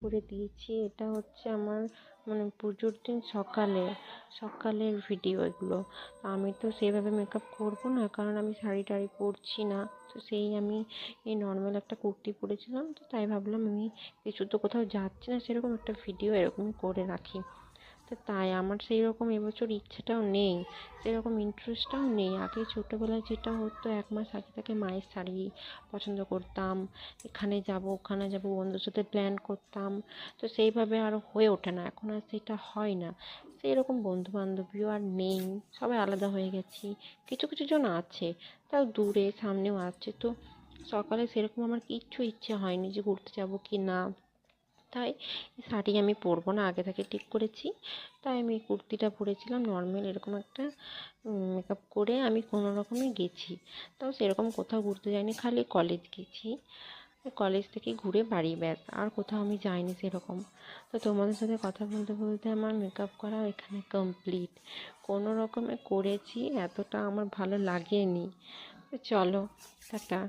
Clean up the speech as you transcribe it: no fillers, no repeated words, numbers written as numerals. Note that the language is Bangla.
করে দিয়েছি। এটা হচ্ছে আমার মানে পুজোর দিন সকালের ভিডিও এগুলো। আমি তো সেভাবে মেকআপ করবো না, কারণ আমি শাড়ি টাড়ি পরছি না। তো আমি এই নর্মাল একটা কুর্তি পরেছিলাম, তো তাই ভাবলাম আমি কিছু তো কোথাও যাচ্ছি না, সেরকম একটা ভিডিও এরকমই করে রাখি। তো তাই আমার সেই রকম এবছর ইচ্ছেটাও নেই, সেরকম ইন্টারেস্টটাও নেই। আগে ছোটোবেলায় যেটা হতো, 1 মাস আগে থেকে মায়ের শাড়ি পছন্দ করতাম, এখানে যাব ওখানে যাব বন্ধুর সাথে প্ল্যান করতাম। তো সেইভাবে আর হয়ে ওঠে না, এখন আর সেটা হয় না। সেই রকম বন্ধু বান্ধবীও আর নেই, সবাই আলাদা হয়ে গেছি। কিছু কিছু জন আছে, তাও দূরে সামনেও আছে। তো সকালে সেরকম আমার কিচ্ছু ইচ্ছে হয়নি যে ঘুরতে যাব কি না। তাই শাড়ি আমি পরবো না, আগে থেকে ঠিক করেছি। তাই আমি কুর্তিটা পরেছিলাম নর্মাল, এরকম একটা মেকআপ করে আমি কোনো রকমে গেছি। তাও সেরকম কোথাও ঘুরতে যাইনি, খালি কলেজ গেছি। কলেজ থেকে ঘুরে বাড়ি, ব্যাস, আর কোথাও আমি যাইনি সেরকম। তো তোমাদের সাথে কথা বলতে বলতে আমার মেকআপ করা এখানে কমপ্লিট। কোনো রকমে করেছি, এতটা আমার ভালো লাগেনি। তো চলো, টাটা।